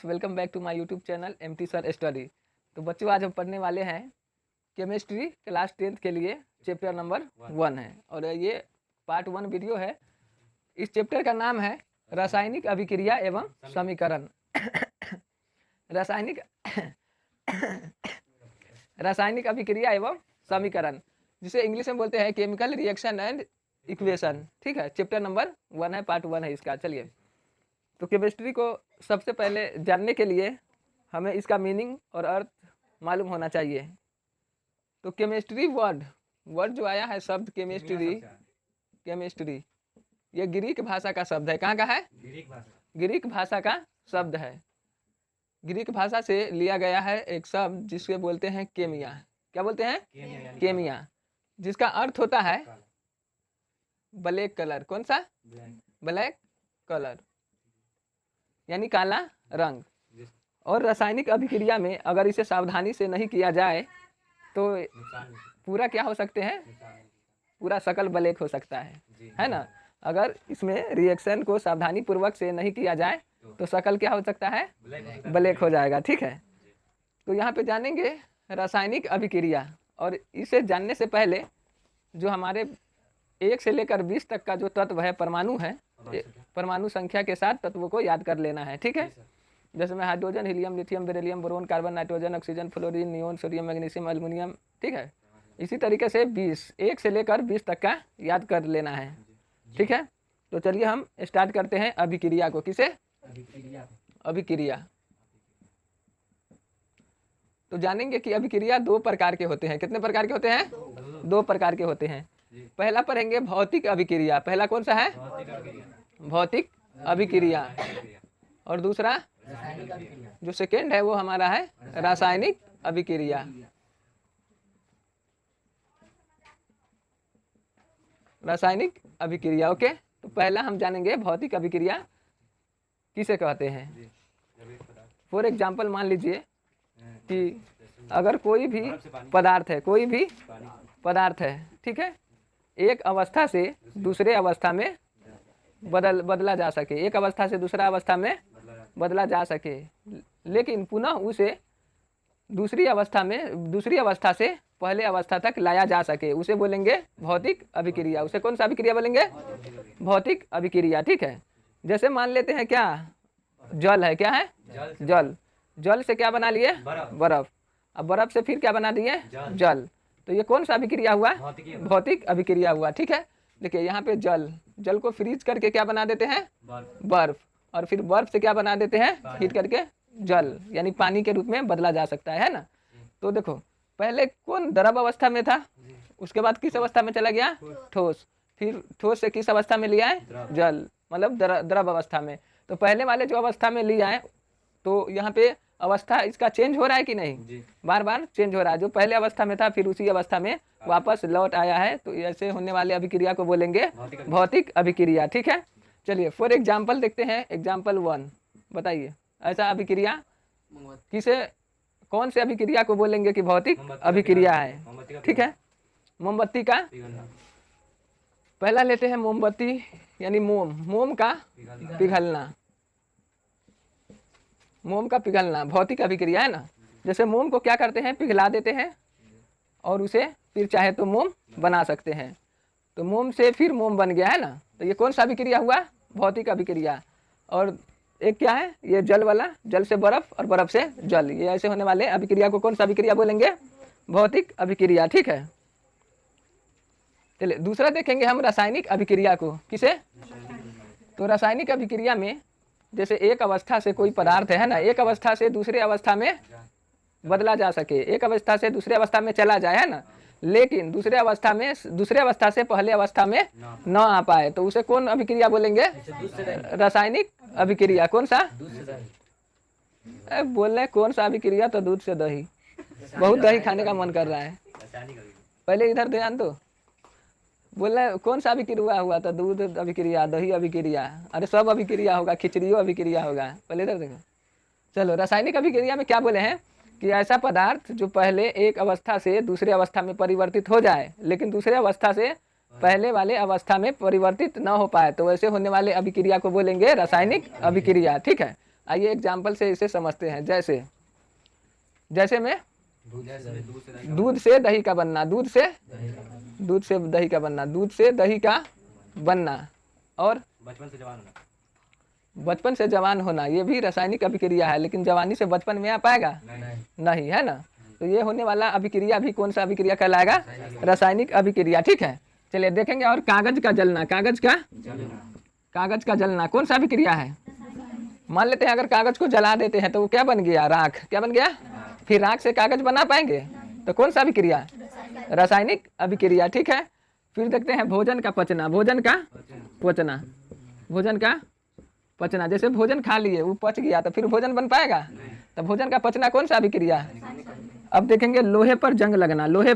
Welcome back to my YouTube channel MT sir study. तो बच्चों आज हम पढ़ने वाले हैं केमिस्ट्री क्लास 10th के लिए चैप्टर नंबर 1 है और ये पार्ट 1 वीडियो है। इस चैप्टर का नाम है रासायनिक अभिक्रिया एवं समीकरण। रासायनिक रासायनिक अभिक्रिया एवं समीकरण, जिसे इंग्लिश में बोलते हैं केमिकल रिएक्शन एंड इक्वेशन। ठीक है, चैप्टर नंबर 1 है, पार्ट 1 है इसका। चलिए, तो केमिस्ट्री को सबसे पहले जानने के लिए हमें इसका मीनिंग और अर्थ मालूम होना चाहिए। तो केमिस्ट्री वर्ड जो आया है, शब्द केमिस्ट्री ये ग्रीक भाषा का शब्द है। कहाँ का है? ग्रीक भाषा का शब्द है। ग्रीक भाषा से लिया गया है एक शब्द जिसके बोलते हैं केमिया। क्या बोलते हैं? केमिया, जिसका अर्थ होता है ब्लैक कलर। कौन सा? ब्लैक कलर, यानी काला रंग। और रासायनिक अभिक्रिया में अगर इसे सावधानी से नहीं किया जाए तो पूरा क्या हो सकते हैं? पूरा शकल ब्लैक हो सकता है ना। अगर इसमें रिएक्शन को सावधानी पूर्वक से नहीं किया जाए तो शकल क्या हो सकता है? ब्लैक हो जाएगा। ठीक है, तो यहाँ पे जानेंगे रासायनिक अभिक्रिया। और इसे जानने से पहले जो हमारे 1 से लेकर 20 तक का जो तत्व है, परमाणु है, परमाणु संख्या के साथ तत्वों को याद कर लेना है। ठीक है, जैसे में hydrogen, helium, lithium, beryllium, boron, carbon, nitrogen, oxygen, fluorine, neon, sodium, magnesium, aluminium. ठीक है, इसी तरीके से 1 से लेकर 20 तक का याद कर लेना है। ठीक है, तो चलिए हम स्टार्ट करते हैं अभिक्रिया को। किसे? अभिक्रिया। तो जानेंगे कि अभिक्रिया 2 प्रकार के होते हैं। कितने प्रकार के होते हैं? 2 प्रकार के होते हैं। पहला पढ़ेंगे भौतिक अभिक्रिया। पहला कौन सा है? भौतिक अभिक्रिया। और दूसरा जो सेकेंड है वो हमारा है रासायनिक अभिक्रिया। रासायनिक अभिक्रिया। ओके, तो पहला हम जानेंगे भौतिक अभिक्रिया किसे कहते हैं। फॉर एग्जाम्पल मान लीजिए कि अगर कोई भी पदार्थ है, ठीक है, एक अवस्था से दूसरे अवस्था में बदला जा सके, एक अवस्था से दूसरा अवस्था में बदला जा सके, लेकिन पुनः उसे दूसरी अवस्था से पहले अवस्था तक लाया जा सके, उसे बोलेंगे भौतिक अभिक्रिया। उसे कौन सा अभिक्रिया बोलेंगे? भौतिक अभिक्रिया। ठीक है, जैसे मान लेते हैं क्या जल है। क्या है? जल से क्या बना लिए? बर्फ। अब बर्फ से फिर क्या बना दिए? जल। तो ये कौन सा अभिक्रिया हुआ? भौतिक अभिक्रिया हुआ। ठीक है, देखिए यहाँ पे जल को फ्रीज करके क्या बना देते हैं? बर्फ। और फिर बर्फ से क्या बना देते हैं? हीट करके जल, यानी पानी के रूप में बदला जा सकता है ना। तो देखो, पहले कौन द्रव अवस्था में था, उसके बाद किस अवस्था में चला गया? ठोस। फिर ठोस से किस अवस्था में लिया है? जल, मतलब द्रव अवस्था में। तो पहले वाले जो अवस्था में लिया है, तो यहाँ पे अवस्था इसका चेंज हो रहा है कि नहीं? बार बार चेंज हो रहा है। जो पहले अवस्था में था फिर उसी अवस्था में वापस लौट आया है, तो ऐसे होने वाले अभिक्रिया को बोलेंगे भौतिक अभिक्रिया। ठीक है, चलिए फॉर एग्जाम्पल देखते हैं। एग्जाम्पल 1 बताइए, ऐसा अभिक्रिया किसे, कौन से अभिक्रिया को बोलेंगे कि भौतिक अभिक्रिया है? ठीक है, मोमबत्ती का पहला लेते हैं। मोमबत्ती यानी मोम का पिघलना। मोम का पिघलना भौतिक अभिक्रिया है ना। जैसे मोम को क्या करते हैं? पिघला देते हैं और उसे फिर चाहे तो मोम बना सकते हैं। तो मोम से फिर मोम बन गया है ना। तो ये कौन सा अभिक्रिया हुआ? भौतिक अभिक्रिया। और एक क्या है? ये जल वाला, जल से बर्फ और बर्फ से जल, ये ऐसे होने वाले अभिक्रिया को कौन सा अभिक्रिया बोलेंगे? भौतिक अभिक्रिया। ठीक है, चलिए दूसरा देखेंगे हम रासायनिक अभिक्रिया को। किसे? तो रासायनिक अभिक्रिया में जैसे एक अवस्था से कोई पदार्थ है ना, एक अवस्था से दूसरे अवस्था में बदला जा सके, एक अवस्था से दूसरे अवस्था में चला जाए, है ना, लेकिन दूसरे अवस्था से पहले अवस्था में न आ पाए, तो उसे कौन अभिक्रिया बोलेंगे? रासायनिक अभिक्रिया। कौन सा? बोल रहे कौन सा अभिक्रिया? तो दूध से दही। बहुत दही खाने का मन कर रहा है। पहले इधर ध्यान दो। बोल रहे कौन सा अभिक्रिया हुआ? तो दूध अभिक्रिया, दही अभिक्रिया, अरे सब अभिक्रिया होगा, खिचड़ियों अभिक्रिया होगा। पहले इधर देखो। चलो, रासायनिक अभिक्रिया में क्या बोले हैं कि ऐसा पदार्थ जो पहले एक अवस्था से दूसरे अवस्था में परिवर्तित हो जाए, लेकिन दूसरे अवस्था से पहले वाले अवस्था में परिवर्तित न हो पाए, तो वैसे होने वाले अभिक्रिया को बोलेंगे रासायनिक अभिक्रिया। ठीक है, आइए एग्जाम्पल से इसे समझते हैं। जैसे जैसे में दूध से दही का बनना, दूध से दही का बनना, दूध से दही का बनना, और बचपन से जवान होना, ये भी रासायनिक अभिक्रिया है, लेकिन जवानी से बचपन में आ पाएगा नहीं, है ना। तो ये होने वाला अभिक्रिया भी कौन सा अभिक्रिया कहलाएगा? रासायनिक अभिक्रिया। ठीक है, चलिए देखेंगे। और कागज का जलना, कागज का जलना कौन सा अभिक्रिया है? मान लेते हैं अगर कागज को जला देते हैं तो वो क्या बन गया? राख। क्या बन गया? फिर राख से कागज बना पाएंगे? तो कौन सा अभिक्रिया? रासायनिक अभिक्रिया। ठीक है, फिर देखते हैं भोजन का पचना, भोजन का पचना। जैसे भोजन खा लिए, वो पच गया तो फिर भोजन बन पाएगा? तो भोजन का पचना कौन सा अभिक्रिया है? अब देखेंगे लोहे पर जंग लगना, लोहे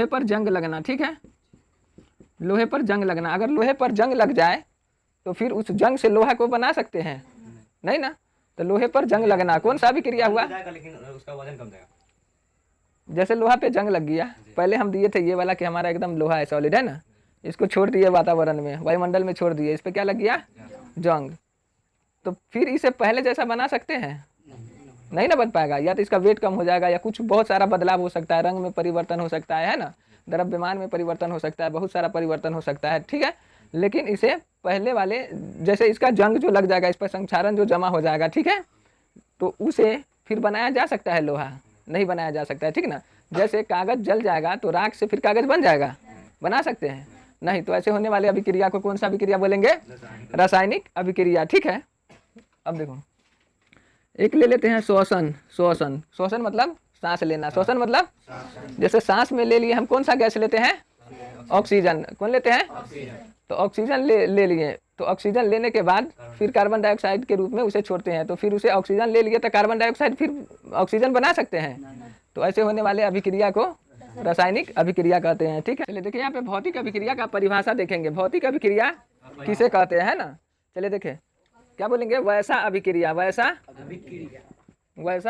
पर जंग लगना। ठीक है, लोहे पर जंग लगना। अगर लोहे पर जंग लग जाए तो फिर उस जंग से लोहा को बना सकते हैं? नहीं ना। तो लोहे पर जंग लगना कौन सा अभिक्रिया हुआ? लेकिन उसका वजन कम जाएगा। जैसे लोहा पे जंग लग गया, पहले हम दिए थे ये वाला कि हमारा एकदम लोहा है, सॉलिड है ना, इसको छोड़ दिए वातावरण में, वायुमंडल में छोड़ दिए, इस पे क्या लग गया? जंग। तो फिर इसे पहले जैसा बना सकते हैं? नहीं ना बन पाएगा। या तो इसका वेट कम हो जाएगा, या कुछ बहुत सारा बदलाव हो सकता है, रंग में परिवर्तन हो सकता है ना, द्रव्यमान में परिवर्तन हो सकता है, बहुत सारा परिवर्तन हो सकता है। ठीक है, लेकिन इसे पहले वाले जैसे इसका जंग जो लग जाएगा, इस पर संक्षारण जो जमा हो जाएगा, ठीक है, तो उसे फिर बनाया जा सकता है? लोहा नहीं बनाया जा सकता है। ठीक ना। जैसे कागज जल जाएगा तो राख से फिर कागज बन जाएगा? बना सकते हैं? नहीं। तो ऐसे होने वाले अभिक्रिया को कौन सा अभिक्रिया बोलेंगे? रासायनिक अभिक्रिया। ठीक है, अब देखो एक ले लेते हैं श्वसन। श्वसन मतलब सांस लेना। श्वसन मतलब जैसे सांस में ले लिए हम, कौन सा गैस लेते हैं? ऑक्सीजन। कौन लेते हैं? तो ऑक्सीजन ले लिए, तो ऑक्सीजन लेने के बाद फिर कार्बन डाइऑक्साइड के रूप में उसे छोड़ते हैं, तो फिर उसे ऑक्सीजन ले लिए तो कार्बन डाइऑक्साइड फिर ऑक्सीजन बना सकते हैं? तो ऐसे होने वाले अभिक्रिया को रासायनिक अभिक्रिया कहते हैं। ठीक है, चलिए देखिए यहाँ पे भौतिक अभिक्रिया का परिभाषा देखेंगे। भौतिक अभिक्रिया किसे कहते हैं ना, चलिए देखें क्या बोलेंगे? वैसा अभिक्रिया। वैसा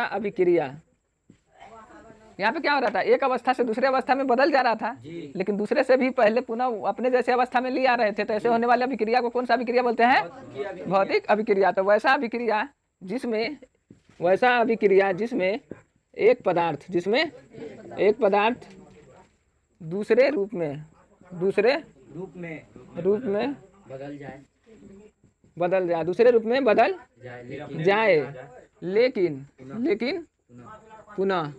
अभिक्रिया। यहाँ पे क्या हो रहा था? एक अवस्था से दूसरे अवस्था में बदल जा रहा था, लेकिन दूसरे से भी पहले पुनः अपने जैसे अवस्था में ले आ रहे थे। तो ऐसे होने वाले अभिक्रिया को कौन सा अभिक्रिया बोलते हैं? भौतिक अभिक्रिया। तो वैसा अभिक्रिया जिसमें एक पदार्थ दूसरे रूप में बदल जाए, दूसरे रूप में बदल जाए, लेकिन पुनः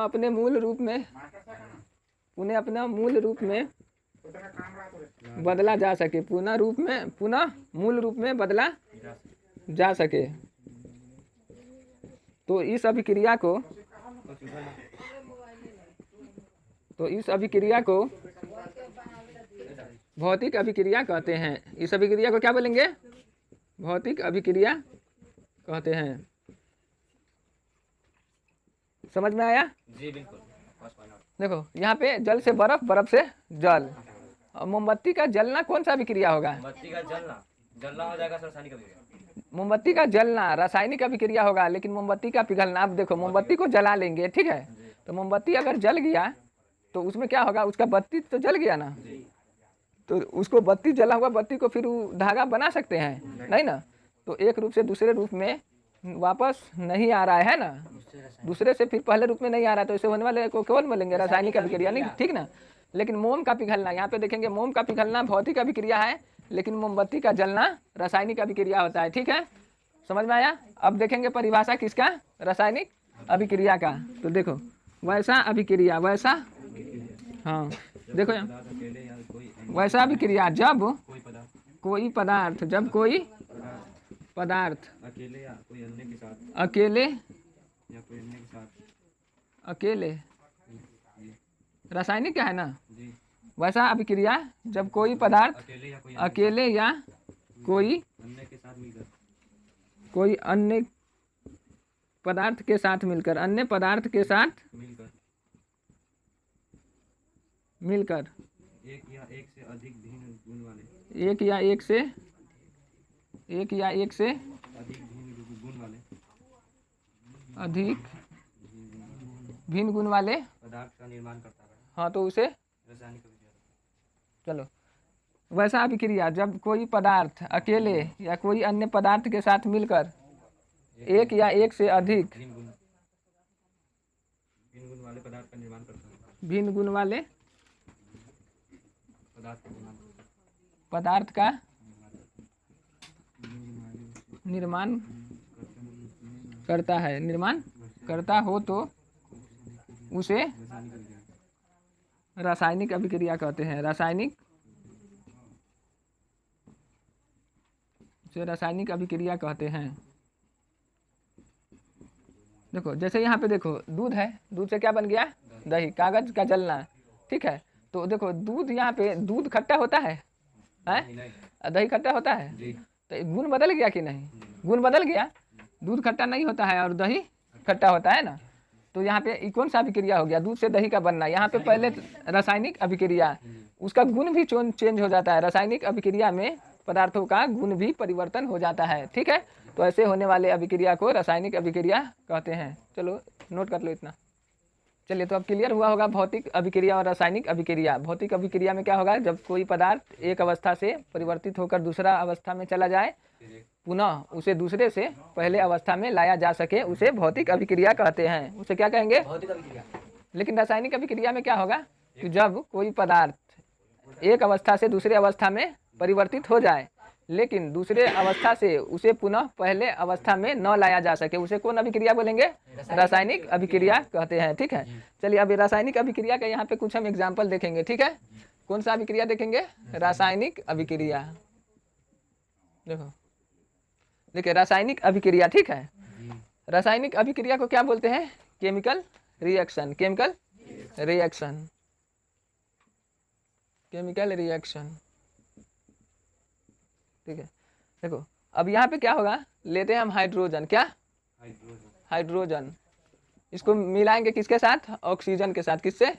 अपने मूल रूप में बदला जा सके, पुनः मूल रूप में बदला जा सके। तो इस अभिक्रिया को भौतिक अभिक्रिया कहते हैं। इस अभिक्रिया को क्या बोलेंगे? भौतिक अभिक्रिया कहते हैं। समझ में आया? जी बिल्कुल। देखो यहाँ पे जल से बर्फ, बर्फ से जल। और मोमबत्ती का जलना कौन सा अभिक्रिया होगा? मोमबत्ती का जलना हो जाएगा रासायनिक अभिक्रिया। मोमबत्ती का जलना रासायनिक अभिक्रिया होगा, लेकिन मोमबत्ती का पिघलना, अब देखो मोमबत्ती को जला लेंगे, ठीक है, तो मोमबत्ती अगर जल गया तो उसमें क्या होगा? उसका बत्ती तो जल गया ना, तो उसको बत्ती, जला हुआ बत्ती को फिर धागा बना सकते हैं? नहीं ना। तो एक रूप से दूसरे रूप में वापस नहीं आ रहा है ना, दूसरे से फिर पहले रूप में नहीं आ रहा है, तो इसे होने वाले को कौन बोलेंगे? रासायनिक अभिक्रिया। नहीं, ठीक ना। लेकिन मोम का पिघलना, यहाँ पे देखेंगे मोम का पिघलना भौतिक अभिक्रिया है, लेकिन मोमबत्ती का जलना रासायनिक अभिक्रिया होता है। ठीक है, समझ में आया? अब देखेंगे परिभाषा किसका? रासायनिक अभिक्रिया का। तो देखो वैसा अभिक्रिया, वैसा, हाँ देखो यहाँ, वैसा अभिक्रिया जब कोई पदार्थ अकेले रासायनिक क्या है ना, वैसा अभिक्रिया जब कोई पदार्थ अकेले या कोई अन्य पदार्थ के साथ मिलकर, अन्य पदार्थ के साथ मिलकर एक या एक से अधिक भिन्न गुण वाले पदार्थ का निर्माण करता है। हाँ, तो उसे चलो, वैसा अभिक्रिया जब कोई पदार्थ अकेले या कोई अन्य पदार्थ के साथ मिलकर एक या एक से अधिक भिन्न गुण वाले पदार्थ का निर्माण करता है। भिन्न गुण वाले पदार्थ का निर्माण करता है। पदार्थ का निर्माण करता है, निर्माण करता हो तो उसे रासायनिक अभिक्रिया कहते हैं। रासायनिक अभिक्रिया कहते हैं। देखो जैसे यहाँ पे देखो दूध है, दूध से क्या बन गया? दही। कागज का जलना, ठीक है। तो देखो दूध, यहाँ पे दूध खट्टा होता है, दही खट्टा होता है, तो गुण बदल गया कि नहीं? गुण बदल गया, दूध खट्टा नहीं होता है और दही खट्टा होता है ना। तो यहाँ पे कौन सा अभिक्रिया हो गया? दूध से दही का बनना। यहाँ पे पहले रासायनिक अभिक्रिया, उसका गुण भी चेंज हो जाता है। रासायनिक अभिक्रिया में पदार्थों का गुण भी परिवर्तन हो जाता है, ठीक है। तो ऐसे होने वाले अभिक्रिया को रासायनिक अभिक्रिया कहते हैं। चलो नोट कर लो इतना। चलिए, तो अब क्लियर हुआ होगा भौतिक अभिक्रिया और रासायनिक अभिक्रिया। भौतिक अभिक्रिया में क्या होगा? जब कोई पदार्थ एक अवस्था से परिवर्तित होकर दूसरा अवस्था में चला जाए, पुनः उसे दूसरे से पहले अवस्था में लाया जा सके, उसे भौतिक अभिक्रिया कहते हैं। उसे क्या कहेंगे? भौतिक अभिक्रिया। लेकिन रासायनिक अभिक्रिया में क्या होगा कि जब कोई पदार्थ एक अवस्था से दूसरे अवस्था में परिवर्तित हो जाए, लेकिन दूसरे अवस्था से उसे पुनः पहले अवस्था में न लाया जा सके, उसे कौन अभिक्रिया बोलेंगे? रासायनिक अभिक्रिया कहते हैं, ठीक है। चलिए, अब रासायनिक अभिक्रिया का यहाँ पे कुछ हम एग्जाम्पल देखेंगे, ठीक है। कौन सा अभिक्रिया देखेंगे? रासायनिक अभिक्रिया। देखो, देखिए रासायनिक अभिक्रिया, ठीक है। रासायनिक अभिक्रिया को क्या बोलते हैं? Chemical reaction. Chemical reaction, chemical reaction, ठीक है। देखो अब यहाँ पे क्या होगा? लेते हैं हम हाइड्रोजन। क्या? हाइड्रोजन। इसको मिलाएंगे किसके साथ? ऑक्सीजन के साथ। किससे?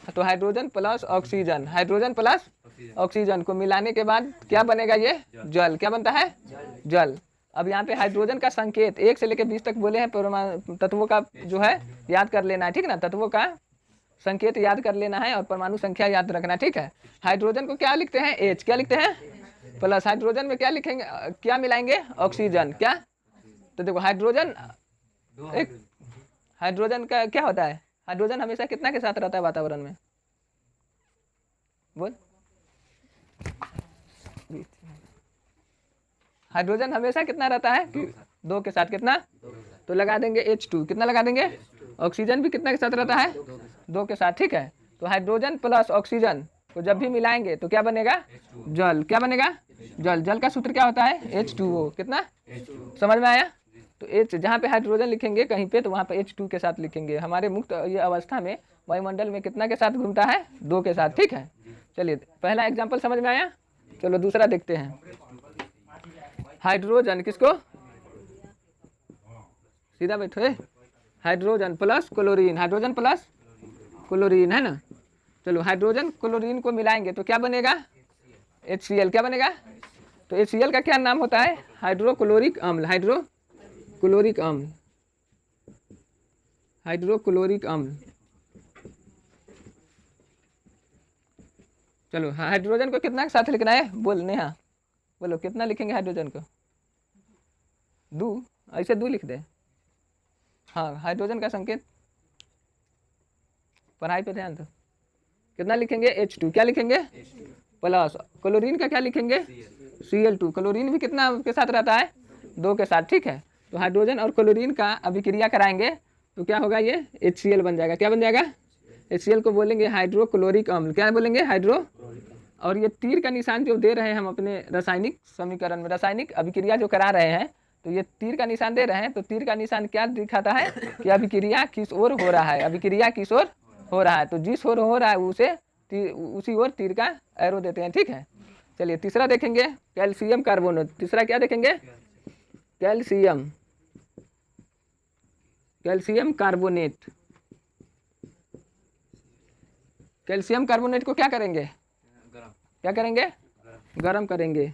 तो hydrogen plus oxygen, hydrogen plus oxygen को मिलाने के बाद क्या बनेगा? ये जल। क्या बनता है? जल। अब यहाँ पे हाइड्रोजन का संकेत 1 से लेकर 20 तक बोले हैं, परमाणु तत्वों का जो है याद कर लेना है, ठीक ना। तत्वों का संकेत याद कर लेना है और परमाणु संख्या याद रखना, ठीक है। हाइड्रोजन को क्या लिखते हैं? H। क्या लिखते हैं? प्लस। हाइड्रोजन में क्या लिखेंगे? क्या मिलाएंगे? ऑक्सीजन। क्या? तो देखो हाइड्रोजन, एक हाइड्रोजन का क्या होता है? हाइड्रोजन हमेशा कितना के साथ रहता है वातावरण में? बोल। हाइड्रोजन हमेशा कितना रहता है? 2 के साथ। कितना? तो लगा देंगे H2। कितना लगा देंगे? ऑक्सीजन भी कितना के साथ रहता है? 2 के साथ, ठीक है। तो हाइड्रोजन प्लस ऑक्सीजन को जब भी मिलाएंगे तो क्या बनेगा? जल। क्या बनेगा? जल। जल का सूत्र क्या होता है? H2O। कितना? समझ में आया? तो H जहाँ पे हाइड्रोजन लिखेंगे कहीं पे, तो वहाँ पे H2 के साथ लिखेंगे। हमारे मुक्त ये अवस्था में वायुमंडल में कितना के साथ घूमता है? 2 के साथ, ठीक है। चलिए, पहला एग्जाम्पल समझ में आया। चलो दूसरा देखते हैं। हाइड्रोजन किसको? सीधा बैठो। Hydrogen plus chlorine, hydrogen plus chlorine, है ना। चलो हाइड्रोजन क्लोरीन को मिलाएंगे तो क्या बनेगा? HCl। क्या बनेगा? तो HCl का क्या नाम होता है? हाइड्रोक्लोरिक अम्ल। हाइड्रोक्लोरिक अम्ल, हाइड्रोक्लोरिक अम्ल। चलो हाइड्रोजन को कितना के साथ लिखना है? बोल नेहा, बोलो कितना लिखेंगे हाइड्रोजन को? 2। ऐसे 2 लिख दे। हाँ, हाइड्रोजन का संकेत, पढ़ाई पे ध्यान दो। कितना लिखेंगे? H2। क्या लिखेंगे? प्लस। क्लोरीन का क्या लिखेंगे? Cl2। क्लोरीन भी कितना के साथ रहता है? 2 के साथ, ठीक है। तो हाइड्रोजन और क्लोरीन का अभिक्रिया कराएंगे तो क्या होगा? ये HCl बन जाएगा। क्या बन जाएगा? HCl को बोलेंगे हाइड्रोक्लोरिक अम्ल। क्या बोलेंगे? हाइड्रो। और ये तीर का निशान जो दे रहे हैं हम अपने रासायनिक समीकरण में, रासायनिक अभिक्रिया जो करा रहे हैं, तो ये तीर का निशान दे रहे हैं। तो तीर का निशान क्या दिखाता है कि अभिक्रिया किस ओर हो रहा है? अभिक्रिया किस ओर हो रहा है? तो जिस ओर हो रहा है उसे उसी ओर तीर का एरो देते हैं, ठीक है। चलिए तीसरा देखेंगे, कैल्शियम कार्बोनेट। तीसरा क्या देखेंगे? Calcium, calcium carbonate. Calcium carbonate को क्या करेंगे? क्या करेंगे? गर्म करेंगे।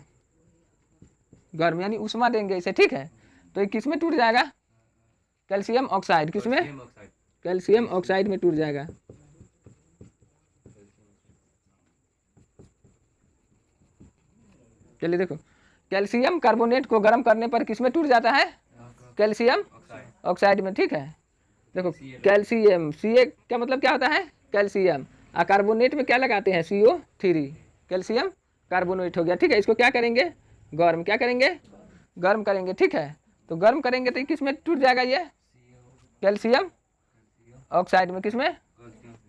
गर्म यानी उष्मा देंगे इसे, ठीक है। तो ये किस में टूट जाएगा? Calcium oxide. किस में? कैल्शियम ऑक्साइड में टूट जाएगा। चलिए देखो, कैल्शियम कार्बोनेट को गर्म करने पर किस में टूट जाता है? कैल्शियम ऑक्साइड में, ठीक है। देखो कैल्शियम, Ca का मतलब क्या होता है? कैल्शियम। और कार्बोनेट में क्या लगाते हैं? CO3, कैल्शियम कार्बोनेट हो गया, ठीक है। इसको क्या करेंगे? गर्म, क्या करेंगे? गर्म करेंगे, ठीक है। तो गर्म करेंगे तो किस में टूट जाएगा ये? कैल्शियम ऑक्साइड में। किस में?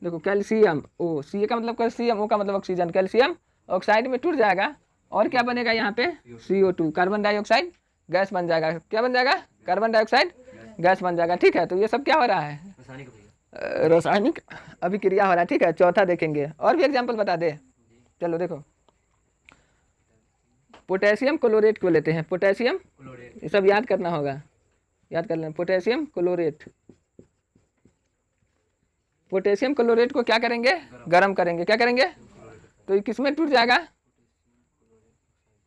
देखो कैल्शियम O, Ca का मतलब कैल्शियम, O का मतलब ऑक्सीजन, कैल्शियम ऑक्साइड में टूट जाएगा और क्या बनेगा यहाँ पे? CO2, कार्बन डाइऑक्साइड गैस बन जाएगा। क्या बन जाएगा? कार्बन डाइऑक्साइड गैस बन जाएगा, ठीक है। तो ये सब क्या हो रहा है? रासायनिक अभिक्रिया हो रहा है, ठीक है। चौथा देखेंगे, और भी एग्जाम्पल बता दे। चलो देखो, पोटेशियम क्लोरेट को लेते हैं। पोटेशियम, क्लोरेट, ये सब याद करना होगा, याद कर लेना। पोटेशियम क्लोरेट, पोटेशियम क्लोरेट को क्या करेंगे? गर्म करेंगे। क्या करेंगे? तो ये किस में टूट जाएगा?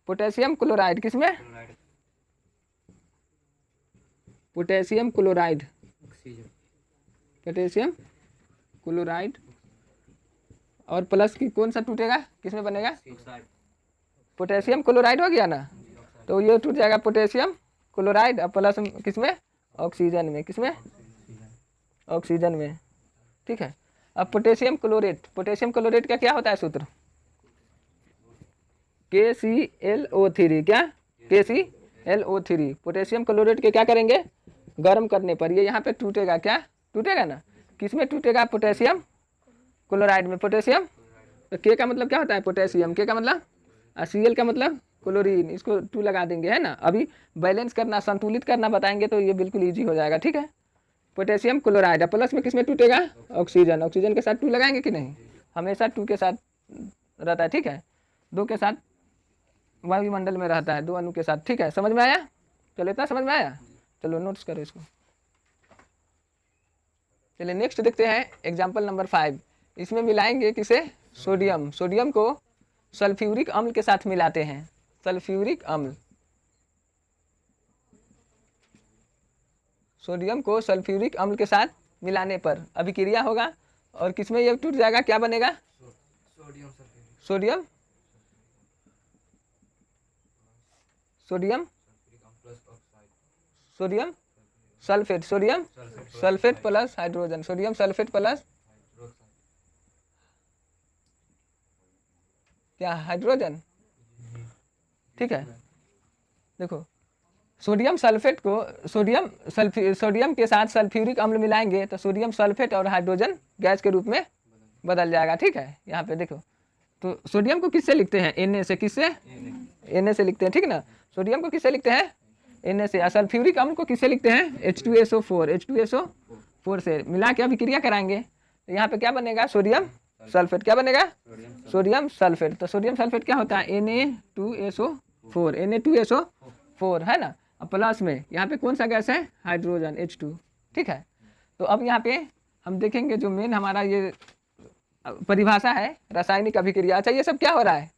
Potassium chloride. किस में? Chloride, potassium chloride, oxygen, potassium chloride और प्लस की कौन सा टूटेगा? किस में बनेगा? ऑक्साइड, पोटेशियम क्लोराइड हो गया ना, तो ये टूट जाएगा पोटेशियम क्लोराइड और प्लस किस में? ऑक्सीजन में। किस में? ऑक्सीजन में, ठीक है। अब पोटेशियम क्लोरेट, पोटेशियम क्लोरेट का क्या होता है सूत्र? KClO3, क्या? KClO3। पोटेशियम क्लोरेट के क्या करेंगे? गर्म करने पर ये यहाँ पे टूटेगा। क्या टूटेगा ना? किस में टूटेगा? पोटेशियम क्लोराइड में। पोटेशियम, तो K का मतलब क्या होता है? पोटेशियम, K का मतलब, और Cl का मतलब क्लोरीन। इसको 2 लगा देंगे, है ना। अभी बैलेंस करना, संतुलित करना बताएंगे तो ये बिल्कुल ईजी हो जाएगा, ठीक है। पोटेशियम क्लोराइड प्लस में किस में टूटेगा? ऑक्सीजन, ऑक्सीजन के साथ 2 लगाएंगे कि नहीं? हमेशा 2 के साथ रहता है, ठीक है। 2 के साथ वायुमंडल में रहता है, 2 अणु के साथ, ठीक है। समझ में आया? चलो इतना समझ में आया, चलो नोट्स करो इसको। चलिए नेक्स्ट देखते हैं एग्जाम्पल नंबर 5। इसमें मिलाएंगे किसे? सोडियम। सोडियम को सल्फ्यूरिक अम्ल के साथ मिलाते हैं। सल्फ्यूरिक अम्ल, सोडियम को सल्फ्यूरिक अम्ल के साथ मिलाने पर अभिक्रिया होगा और किसमें ये टूट जाएगा? क्या बनेगा? Sodium sulphate, sodium, sodium, plus oxide, sodium sulphate, sodium sulphate plus hydrogen, sodium sulphate plus क्या? हाइड्रोजन, ठीक है। देखो सोडियम सल्फेट को सोडियम के साथ सल्फ्यूरिक अम्ल मिलाएंगे तो सोडियम सल्फेट और हाइड्रोजन गैस के रूप में बदल जाएगा, ठीक है। यहाँ पे देखो, तो सोडियम को किससे लिखते हैं? Na से। किससे? Na से लिखते हैं, ठीक ना। सोडियम को किससे लिखते हैं? Na से। सल्फ्यूरिक अम्ल को किससे लिखते हैं? H2SO4, H2SO4 से मिला के अभिक्रिया कराएंगे तो यहाँ पे क्या बनेगा? Sodium sulphate. क्या बनेगा? Sodium sulphate. तो सोडियम सल्फेट क्या होता है? Na2SO4, Na2SO4, है ना। अब प्लस में यहाँ पे कौन सा गैस है? हाइड्रोजन, H2, ठीक है। तो अब यहाँ पे हम देखेंगे जो मेन हमारा ये परिभाषा है रासायनिक अभिक्रिया। अच्छा ये सब क्या हो रहा है?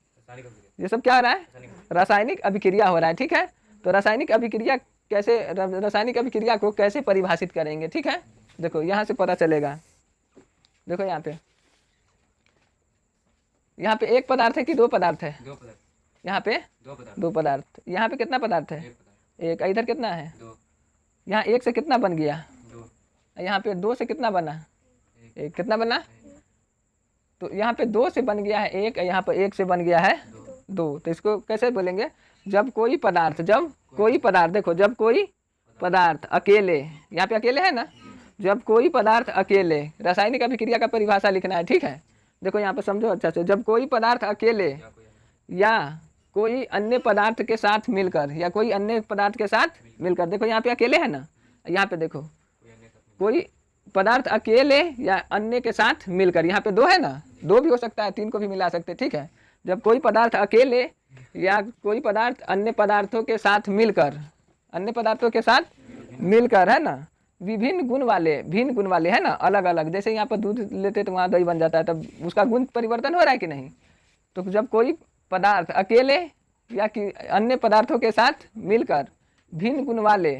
ये सब क्या हो रहा है? रासायनिक अभिक्रिया हो रहा है, ठीक है। तो रासायनिक अभिक्रिया कैसे, रासायनिक अभिक्रिया को कैसे परिभाषित करेंगे, ठीक है। देखो यहाँ से पता चलेगा। देखो यहाँ पे एक पदार्थ है कि 2 पदार्थ है? 2 पदार्थ, यहाँ पे 2 पदार्थ। यहाँ पे कितना पदार्थ है? 1। इधर कितना है? 2, यहाँ 1 से कितना बन गया? 2, यहाँ पे 2 से कितना बना? 1। कितना बना? तो यहाँ पे 2 से बन गया है 1, यहाँ पर 1 से बन गया है 2। तो इसको कैसे बोलेंगे? जब कोई पदार्थ, देखो जब कोई पदार्थ अकेले, यहाँ पे अकेले है ना, जब कोई पदार्थ अकेले, रासायनिक अभिक्रिया का परिभाषा लिखना है, ठीक है। देखो यहाँ पे समझो अच्छा से, जब कोई पदार्थ अकेले या कोई अन्य पदार्थ के साथ मिलकर, या कोई अन्य पदार्थ के साथ मिलकर, देखो यहाँ पे अकेले है ना, यहाँ पे देखो कोई पदार्थ अकेले या अन्य के साथ मिलकर, यहाँ पे 2 है ना, 2 भी हो सकता है, 3 को भी मिला सकते हैं, ठीक है। जब कोई पदार्थ अकेले या कोई पदार्थ अन्य पदार्थों के साथ मिलकर, अन्य पदार्थों के साथ मिलकर, है ना, विभिन्न गुण वाले है ना, अलग अलग, जैसे यहाँ पर दूध लेते तो वहाँ दही बन जाता है, तब उसका गुण परिवर्तन हो रहा है कि नहीं। तो जब कोई पदार्थ अकेले या कि अन्य पदार्थों के साथ मिलकर भिन्न गुण वाले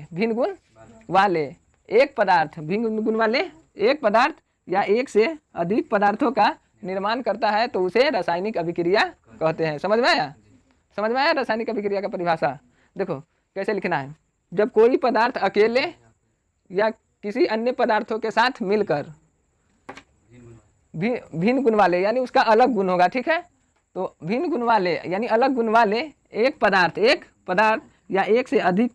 एक पदार्थ, भिन्न गुण वाले एक पदार्थ या एक से अधिक पदार्थों का निर्माण करता है तो उसे रासायनिक अभिक्रिया कहते हैं। समझ में आया? समझ में आया रासायनिक अभिक्रिया का परिभाषा? देखो कैसे लिखना है। जब कोई पदार्थ अकेले या किसी अन्य पदार्थों के साथ मिलकर भिन्न गुण वाले, यानी उसका अलग गुण होगा, ठीक है। तो भिन्न गुण वाले यानी अलग गुण वाले एक पदार्थ या एक से अधिक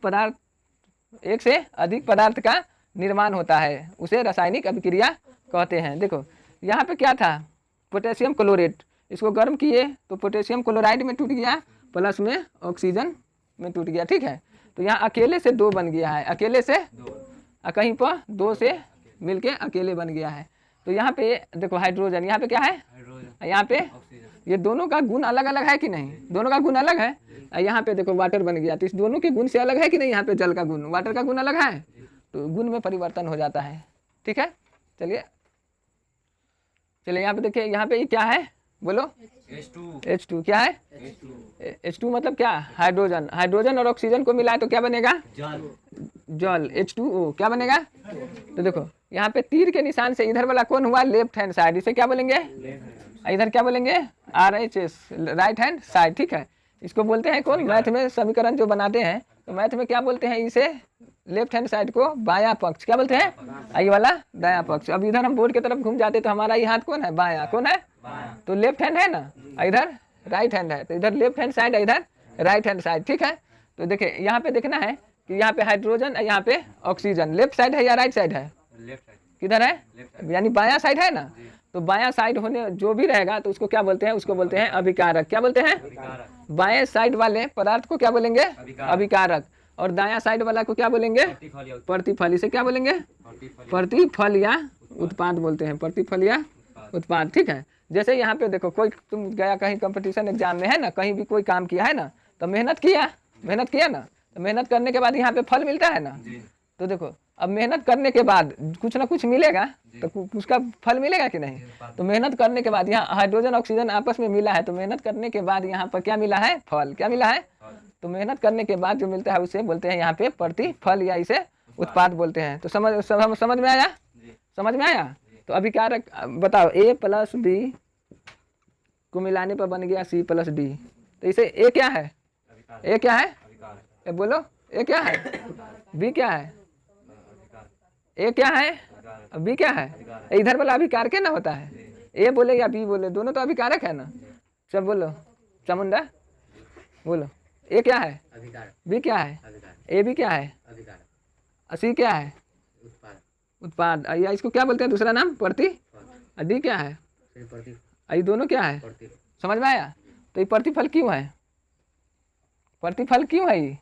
पदार्थ का निर्माण होता है, उसे रासायनिक अभिक्रिया कहते हैं। देखो यहाँ पे क्या था, पोटेशियम क्लोरेट, इसको गर्म किए तो पोटेशियम क्लोराइड में टूट गया, प्लस में ऑक्सीजन में टूट गया, ठीक है। तो यहाँ अकेले से 2 बन गया है, अकेले से कहीं पर 2 से मिलके अकेले बन गया है। तो यहाँ पे देखो हाइड्रोजन, यहाँ पे क्या है, यहाँ पे ये दोनों का गुण अलग अलग है कि नहीं, दोनों का गुण अलग है। यहाँ पे देखो वाटर बन गया, तो इस दोनों के गुण से अलग है कि नहीं, यहाँ पे जल का गुण, वाटर का गुण अलग है, तो गुण में परिवर्तन हो जाता है, ठीक है। चलिए यहाँ पे देखिए, यहाँ पे ये क्या है, बोलो H2 क्या है, H2 मतलब क्या, हाइड्रोजन और ऑक्सीजन को मिलाए तो क्या बनेगा, जल, H2O क्या बनेगा। तो देखो यहाँ पे तीर के निशान से इधर वाला कौन हुआ, लेफ्ट हैंड साइड, इसे क्या बोलेंगे, इधर क्या बोलेंगे, RHS, राइट हैंड साइड, ठीक है। इसको बोलते हैं कौन, मैथ में समीकरण जो बनाते हैं तो मैथ में क्या बोलते हैं, इसे लेफ्ट हैंड साइड को बायां पक्ष क्या बोलते हैं, ये वाला दायां पक्ष। अब इधर हम बोर्ड की तरफ घूम जाते तो हमारा ये हाथ कौन है, बायां, कौन है, तो लेफ्ट हैंड है ना, इधर राइट हैंड है, तो इधर लेफ्ट हैंड साइड, इधर राइट हैंड साइड, ठीक है। तो देखिए यहाँ पे देखना है कि यहाँ पे हाइड्रोजन, यहाँ पे ऑक्सीजन, लेफ्ट साइड है या राइट साइड है, किधर है, यानी बायां साइड है ना। तो बायां साइड होने जो भी रहेगा तो उसको क्या बोलते हैं, उसको बोलते हैं अभिकारक, क्या बोलते हैं, बाएं साइड वाले पदार्थ को क्या बोलेंगे, अभिकारक, और दायां साइड वाला को क्या बोलेंगे, प्रतिफल, इसे क्या बोलेंगे, प्रतिफल या उत्पाद बोलते हैं, प्रतिफल या उत्पाद, ठीक है। जैसे यहाँ पे देखो, कोई तुम गया कहीं कंपटीशन एग्जाम में है ना, कहीं भी कोई काम किया है ना, तो मेहनत किया ना, तो मेहनत करने के बाद यहाँ पे फल मिलता है ना। तो देखो अब मेहनत करने के बाद कुछ ना कुछ मिलेगा, तो उसका फल मिलेगा कि नहीं। तो मेहनत करने के बाद यहाँ हाइड्रोजन ऑक्सीजन आपस में मिला है, तो मेहनत करने के बाद यहाँ पर क्या मिला है, फल, क्या मिला है। तो मेहनत करने के बाद जो मिलता है उसे बोलते हैं यहाँ पे प्रतिफल या इसे उत्पाद बोलते हैं। तो समझ में आया, समझ में आया। तो अभिकारक बताओ, A + B को मिलाने पर बन गया C + D, तो इसे A क्या है, A क्या है, ए बोलो, A क्या है, B क्या है, A क्या है, B क्या है, इधर वाला अभिकारक ना होता है, A बोले या B बोले, दोनों तो अभिकारक है ना। सब बोलो, चामुंडा बोलो, A क्या है, B क्या है, A B क्या है, C क्या है, उत्पाद, या इसको क्या बोलते हैं दूसरा नाम, प्रतिफल, D क्या है, ये दोनों क्या है, समझ में आया। तो ये प्रतिफल क्यों है, प्रतिफल क्यों है, ये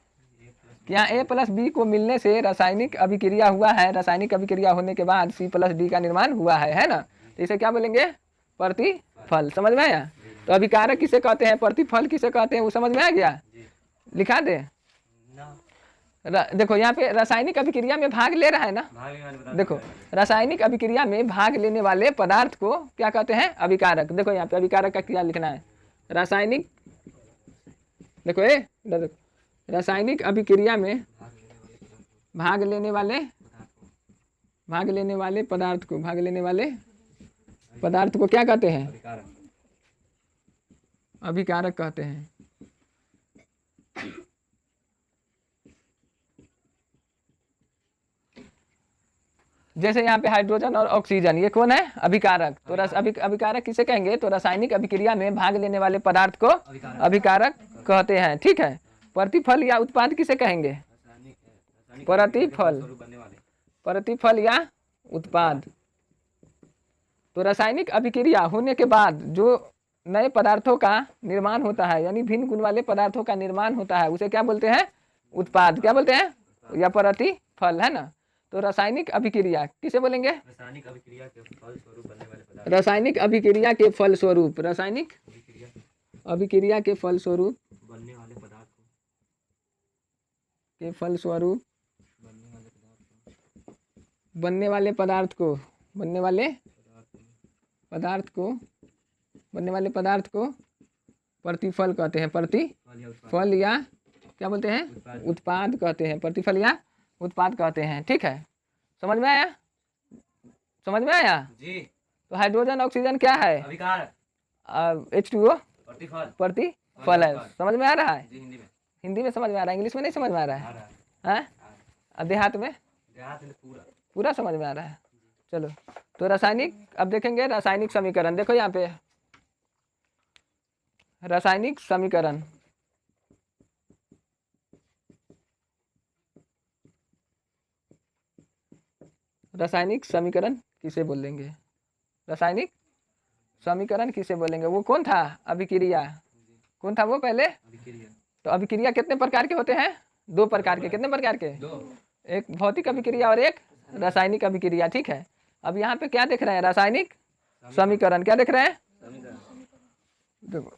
यहाँ A + B को मिलने से रासायनिक अभिक्रिया हुआ है, रासायनिक अभिक्रिया होने के बाद C + D का निर्माण हुआ है ना। तो इसे क्या बोलेंगे, प्रतिफल, समझ में आया। तो अभिकारक किसे कहते हैं, प्रतिफल किसे कहते हैं, वो समझ में आ गया, लिखा दे। देखो यहाँ पे रासायनिक अभिक्रिया में भाग ले रहा है ना, देखो रासायनिक अभिक्रिया में भाग लेने वाले पदार्थ को क्या कहते हैं, अभिकारक। देखो यहाँ पे अभिकारक का क्या लिखना है, रासायनिक, देखो रासायनिक अभिक्रिया में भाग लेने वाले पदार्थ को क्या कहते हैं, अभिकारक कहते हैं। जैसे यहाँ पे हाइड्रोजन और ऑक्सीजन, ये कौन है, अभिकारक। तो अभिकारक किसे कहेंगे, तो रासायनिक अभिक्रिया में भाग लेने वाले पदार्थ को अभिकारक कहते हैं, ठीक है। प्रतिफल या उत्पाद किसे कहेंगे, प्रतिफल या उत्पाद। तो रासायनिक अभिक्रिया होने के बाद जो नए पदार्थों का निर्माण होता है, यानी भिन्न गुण वाले पदार्थों का निर्माण होता है, उसे क्या बोलते हैं, उत्पाद, क्या बोलते हैं, या प्रतिफल, है ना। तो रासायनिक अभिक्रिया किसे बोलेंगे, रासायनिक अभिक्रिया के फलस्वरूप बनने वाले पदार्थ, रासायनिक अभिक्रिया के फलस्वरूप, रासायनिक अभिक्रिया के फलस्वरूप बनने वाले पदार्थ के फलस्वरूप बनने वाले पदार्थ को प्रतिफल कहते हैं, प्रतिफल या क्या बोलते हैं, उत्पाद कहते हैं, प्रतिफल या उत्पाद कहते हैं, ठीक है। समझ में आया, समझ में आया जी। तो हाइड्रोजन ऑक्सीजन क्या है, अभिकारक, H2O प्रतिफल, फल है। समझ में आ रहा है? जी हिंदी में हिंदी में समझ में आ रहा है, इंग्लिश में नहीं समझ में आ रहा आ है? रहा है। हाँ, और देहात में देहात में पूरा पूरा समझ में आ रहा है। चलो, तो रासायनिक अब देखेंगे रासायनिक समीकरण। देखो यहाँ पे रासायनिक समीकरण, रासायनिक समीकरण किसे बोलेंगे? रासायनिक समीकरण किसे बोलेंगे? वो कौन था? अभिक्रिया। कौन था वो पहले? अभिक्रिया। तो अभिक्रिया कितने प्रकार के होते हैं? 2 प्रकार के। कितने प्रकार के? 2। एक भौतिक अभिक्रिया और एक रासायनिक अभिक्रिया। ठीक है, अब यहाँ पे क्या देख रहे हैं? रासायनिक समीकरण। क्या देख रहे हैं? देखो,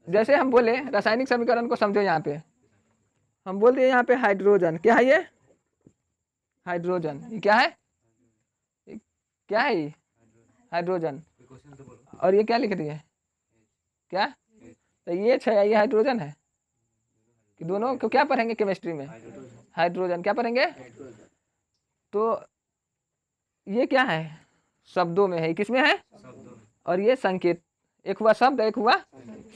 जैसे हम बोले रासायनिक समीकरण को समझो। यहाँ पे हम बोल दिए यहाँ पे हाइड्रोजन। क्या है ये? हाइड्रोजन। ये क्या है? ये क्या है? ये हाइड्रोजन। क्वेश्चन तो बोलो। और ये क्या लिख दिए? क्या? तो ये है, ये हाइड्रोजन है कि दोनों को क्या पढ़ेंगे केमिस्ट्री में? हाइड्रोजन। क्या पढ़ेंगे? तो ये क्या है? शब्दों में है। किसमें है? शब्दों में। और ये संकेत। एक हुआ शब्द, एक हुआ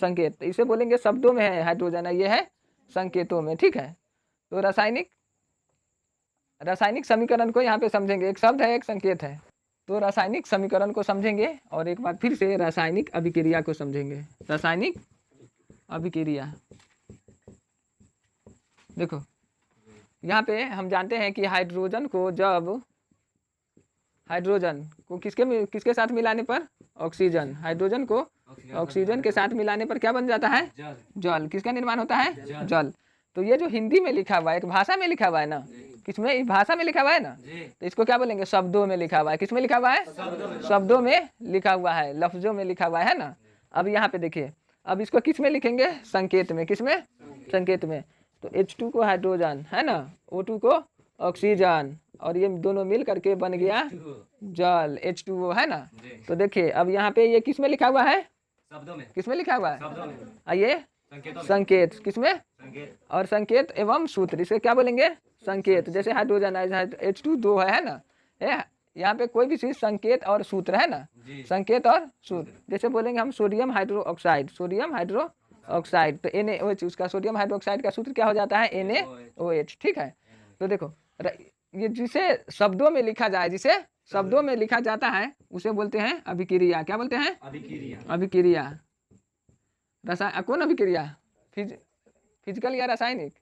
संकेत। तो इसे बोलेंगे शब्दों में है हाइड्रोजन, ये है संकेतों में। ठीक है, तो रासायनिक समीकरण को यहाँ पे समझेंगे। एक शब्द है, एक संकेत है। तो रासायनिक समीकरण को समझेंगे और एक बार फिर से रासायनिक अभिक्रिया को समझेंगे। रासायनिक अभिक्रिया, देखो यहाँ पे हम जानते हैं कि हाइड्रोजन को किसके साथ मिलाने पर? ऑक्सीजन। हाइड्रोजन को ऑक्सीजन के साथ मिलाने पर क्या बन जाता है? जल। जल। किसका निर्माण होता है? जल। तो ये जो हिंदी में लिखा हुआ है, एक भाषा में लिखा हुआ है ना, किसमें? इस भाषा में लिखा हुआ है ना, तो इसको क्या बोलेंगे? शब्दों में लिखा हुआ है। किसमें लिखा हुआ है? शब्दों में लिखा हुआ है, लफ्जों में लिखा हुआ है ना। अब यहाँ पे देखिए, अब इसको किस में लिखेंगे? संकेत में। किसमें? संकेत में। तो H2 को हाइड्रोजन है ना, O2 को ऑक्सीजन, और ये दोनों मिल करके बन गया जल, H2O है ना। तो देखिए अब यहाँ पे ये किस में लिखा हुआ है? शब्दों में। किस में लिखा हुआ है? शब्दों में। आइए, संकेत। किसमें? संकेत। और संकेत एवं सूत्र, इसे क्या बोलेंगे? संकेत। जैसे हाइड्रोजन H2 2 है ना, यहाँ पे कोई भी चीज संकेत और सूत्र है ना, संकेत और सूत्र। जैसे बोलेंगे हम सोडियम हाइड्रोक्साइड, सोडियम हाइड्रोक्साइड, तो NaOH, उसका सोडियम हाइड्रोक्साइड का सूत्र क्या हो जाता है? NaOH। ठीक है, तो देखो ये जिसे शब्दों में लिखा जाए, जिसे शब्दों में लिखा जाता है, उसे बोलते हैं अभिक्रिया। क्या बोलते हैं? अभिक्रिया। कौन अभिक्रिया? फिजिकल या रासायनिक?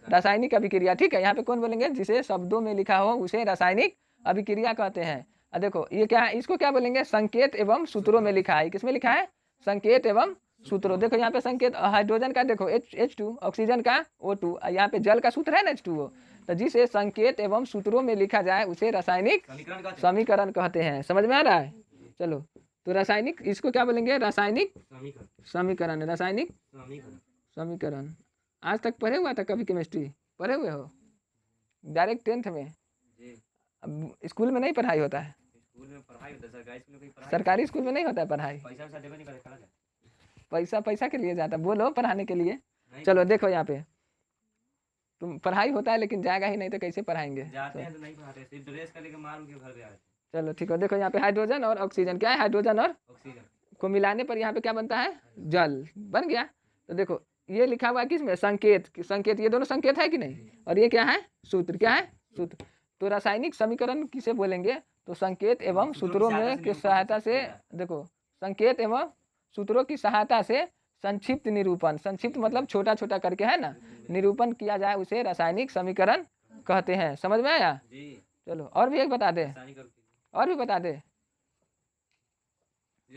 रासायनिक अभिक्रिया। ठीक है, यहाँ पे कौन बोलेंगे? जिसे शब्दों में लिखा हो उसे रासायनिक अभिक्रिया कहते हैं। और देखो ये क्या है? इसको क्या बोलेंगे? संकेत एवं सूत्रों में लिखा है। किसमें लिखा है? संकेत एवं सूत्रों। देखो यहाँ पे संकेत हाइड्रोजन का, देखो H2, ऑक्सीजन का O2, यहाँ पे जल का सूत्र है ना H2O। तो जिसे संकेत एवं सूत्रों में लिखा जाए उसे रासायनिक समीकरण कहते हैं। समझ में आ रहा है? चलो, तो रासायनिक, इसको क्या बोलेंगे? रासायनिक समीकरण। रासायनिक समीकरण। आज तक पढ़े हुआ था कभी केमिस्ट्री? पढ़े हुए हो? डायरेक्ट 10th में? अब स्कूल में नहीं पढ़ाई होता है? स्कूल में पढ़ाई होता है, सरकारी स्कूल में नहीं होता है पढ़ाई? पैसा के लिए जाता, बोलो पढ़ाने के लिए। चलो देखो यहाँ पे तुम पढ़ाई होता है लेकिन जाएगा ही नहीं तो कैसे पढ़ाएंगे? जाते हैं तो नहीं पढ़ाते, सिर्फ ड्रेस का लेके मार के घर पे आते। चलो ठीक है, देखो यहाँ पे हाइड्रोजन और ऑक्सीजन। क्या है? हाइड्रोजन और ऑक्सीजन को मिलाने पर यहाँ पे क्या बनता है? जल बन गया। तो देखो ये लिखा हुआ है किसमें? संकेत। संकेत, ये दोनों संकेत है कि नहीं? और ये क्या है? सूत्र। क्या है? सूत्र। तो रासायनिक समीकरण किसे बोलेंगे? तो संकेत एवं सूत्रों में की सहायता से, देखो संकेत एवं सूत्रों की सहायता से संक्षिप्त निरूपण, संक्षिप्त मतलब छोटा छोटा करके है ना, निरूपण किया जाए उसे रासायनिक समीकरण कहते हैं। समझ में आया? चलो और भी एक बता दे, और भी बता दे।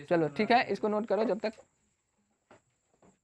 चलो ठीक है, इसको नोट करो जब तक।